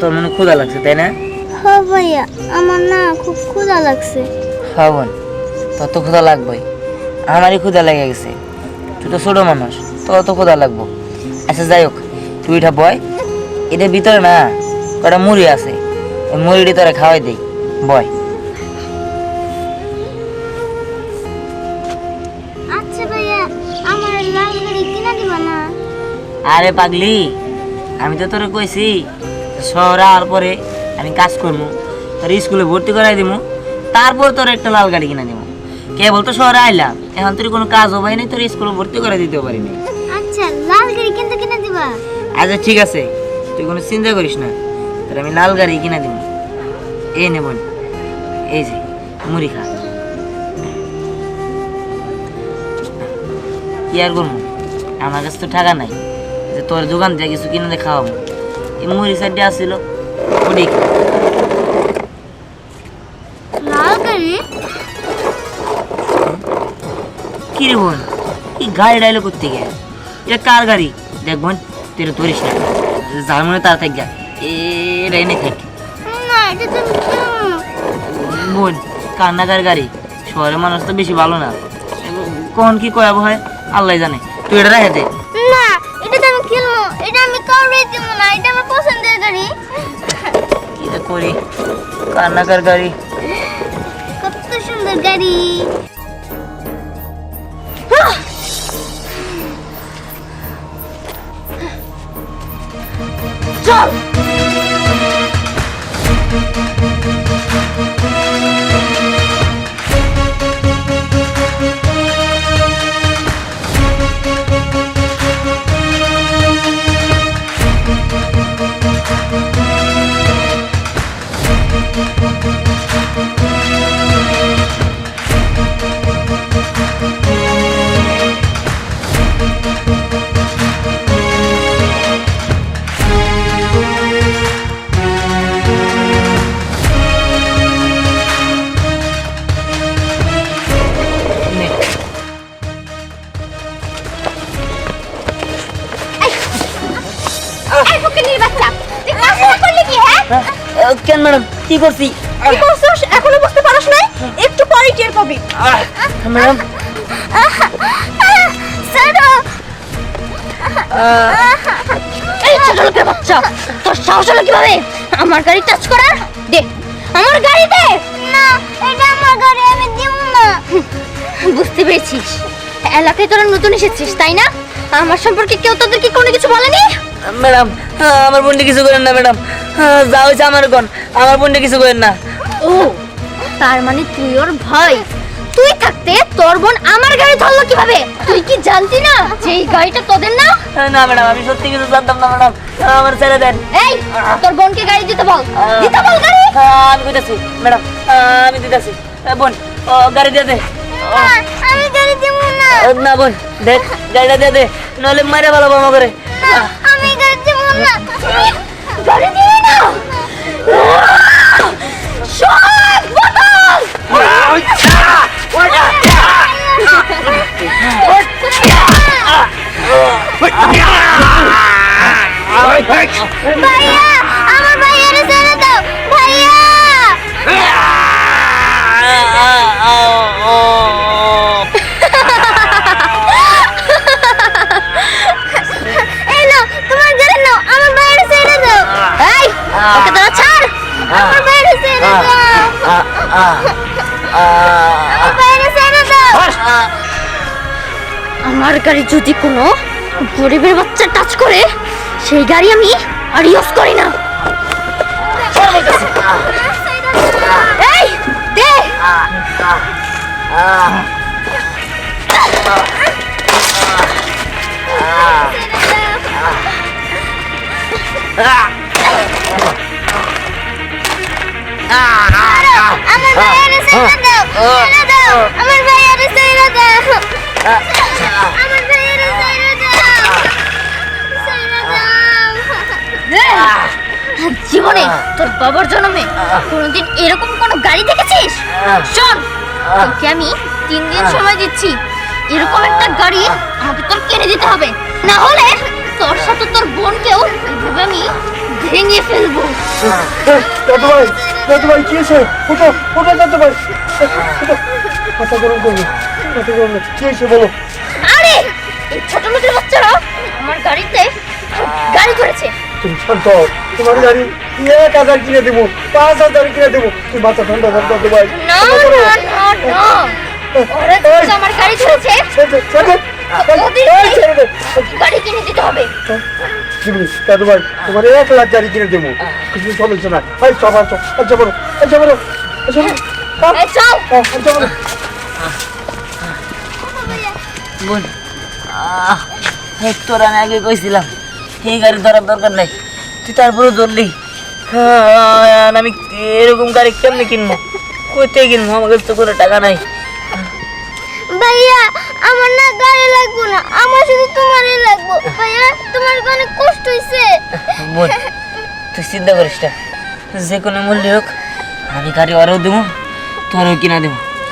তোর মনে ক্ষুধা লাগছে তাই না? হ্যাঁ ভাইয়া, আমার না খুব ক্ষুধা লাগছে। হ্যাঁ বোন, তোর তো ক্ষুধা লাগবেই, আমারই ক্ষুধা লেগে গেছে। তুই তো ছোট মানুষ, তোর তো ক্ষুধা লাগবো। আচ্ছা যাই হোক, তুই এটা বয়, এটার ভিতরে না কটা মুড়ি আছে, ওই মুড়িটি তোরা খাওয়াই দেই। বয়। আচ্ছা ভাইয়া, আমার লাল গাড়ি কিনা দিবা না? আরে পাগলি, আমি তো তোরে কইছি শহরে আওয়ার পরে আমি কাজ করবো, তোর স্কুলে ভর্তি করাই দিব, তারপর তোর একটা লাল গাড়ি কিনা দিব। কেবল তো শহরে আইলাম, এখন তোর কোনো কাজ হবে নাই, তোর স্কুলে ভর্তি করে দিতে পারিনি। আচ্ছা, লাল গাড়ি কিন্তু কিনা দিবা? আচ্ছা ঠিক আছে, তুই কোনো চিন্তা করিস না, তোর আমি লাল গাড়ি কিনা দিব। এই নে বোন, এই যে মুড়ি খা। কি আর করবো, আমার কাছে তো টাকা নাই যে তোর দোকান থেকে কিছু কিনে খাওয়াবো। এই মুড়ি সাইডে আসছিল, ওটি খা। লাল গাড়ি? কি রে বোন, এই গাড়ি ডাইলো করতে গে? এটা কার গাড়ি? দেখ বোন, তুই এটা ধরিস না, যার মনে তার থাক গা, এটা এনে থাক। না, এটা তো বোন, কান্নাকার গাড়ি, শহরের মানুষ তো বেশি ভালো না, কখন কি কয়াবো হয় আল্লাহ জানে। তুই এটা রেখে দে। না, এটা তো আমি কিনবো, এটা আমি কাউরে দিব না, এটা আমার পছন্দের গাড়ি। কি যে করি, কান্নাকার গাড়ি। কত সুন্দর গাড়ি। চল। নে। এই ফকিনীর বাচ্চা, তুই কাজটা করলি কি? হ্যাঁ, কেন ম্যাডাম, কি করছি? কি করছস? এখনো বুঝতে পারছ নাই? একটু পরেই টের পাবি। ম্যাডাম, ছাড়ো। এই ছোট লোকের বাচ্চা, তোর সাহস হলো কিভাবে আমার গাড়ি টাচ করার? দে আমার গাড়ি, দে। না, এটা আমার গাড়ি, আমি দিব না। বুঝতে পেরেছিস, এলাকায় তোরা নতুন এসেছিস তাই না? আমার সম্পর্কে কেউ তোদেরকে কোনো কিছু বলেনি? ম্যাডাম, আমার বোনটি কিছু করেন না ম্যাডাম, যা হয়েছে আমার কোন, আমার বোনটি কিছু করেন না। ও, তার মানে তুই ওর ভাই। তুই থাকতে তোর বোন আমার গাড়ি ধরলো কিভাবে? তুই কি জানতি না যে এই গাড়িটা তোদের না? না ম্যাডাম, আমি সত্যি কিছু জানতাম না ম্যাডাম, আমার ছেড়ে দেন। এই, তোর বোনকে গাড়ি দিতে বল, দিতে বল গাড়ি। আমি কইতাছি ম্যাডাম, আমি দিতেছি। বোন, গাড়ি দিয়ে দে। আমি গাড়ি দেব না। না বোন, দেখ গাড়িটা দিয়ে দে, নাহলে মারে ভালো বাবা করে। আমি গাড়ি দেব না। গাড়ি দিবি না? শট বোতল। ভাইয়া, আমার ভাইয়ারে ছেড়ে দাও ভাইয়া। এই নাও, তোমার গাড়ি নাও, আমার ভাইয়ারে ছেড়ে দাও। এই, ওকে তোরা ছাড়, আমার ভাইয়ারে ছেড়ে দাও। আমার ভাইয়ারে ছেড়ে দাও। আমার গাড়ি যদি কোনো গরিবের বাচ্চা টাচ করে, সেই গাড়ি আমি আর ইউজ করি না। এই, দে। আমার ভাইয়ারে ছেড়ে দাও, ছেড়ে দাও, আমার ভাইয়ারে ছেড়ে দাও, আমার ভাইয়ারে ছেড়ে দাও, ছেড়ে দাও। জীবনে তোর বাবার জন্মে কোনোদিন এরকম কোনো গাড়ি দেখেছিস? শোন, তোকে আমি 3 দিন সময় দিচ্ছি, এরকম একটা গাড়ি আমাকে তোর কিনে দিতে হবে, না হলে তোর সাথে তোর বোনকেও এইভাবে আমি ভেঙে ফেলবো। দাদু ভাই কি হয়েছে? ওঠো দাদু ভাই, মাথা গরম করবে, মাথা গরম করবে। কি হয়েছে বলো? আরে এই ছোট লোকের বাচ্চারা আমার গাড়িতে গাড়ি করেছে। তুমি শান্ত হও, তোমার গাড়ি 1000 কিনে দেবো, 5000 কিনে দেবো। তুমি মাথা ঠান্ডা করো দাদু ভাই। না ওরা তো আমার গাড়ি করেছে, গাড়ি কিনে দিতে হবে। দাদু ভাই তোমার 1 লাখ গাড়ি কিনে দেবো, কিছু সমস্যা না। ভাই সব আছো, আচ্ছা বলো, আচ্ছা বলো, আচ্ছা বলো, এই চল। আচ্ছা বলো। বোন তোর আমি আগে কইছিলাম এই গাড়ি ধরার দরকার নাই, তুই তারপরে ধরলি। আমি এরকম গাড়ি কেমনে কিনবো, কোথায় কিনবো? আমার কাছে তো কোনো টাকা নাই। ভাইয়া আমার না গাড়ি লাগবো না, আমার শুধু তোমারই লাগবো। ভাইয়া তোমার অনেক কষ্ট হইছে। বোন তুই চিন্তা করিস না, যে কোনো মূল্যে হোক আমি গাড়ি ওরও দেবো, তোরও কিনা দেবো।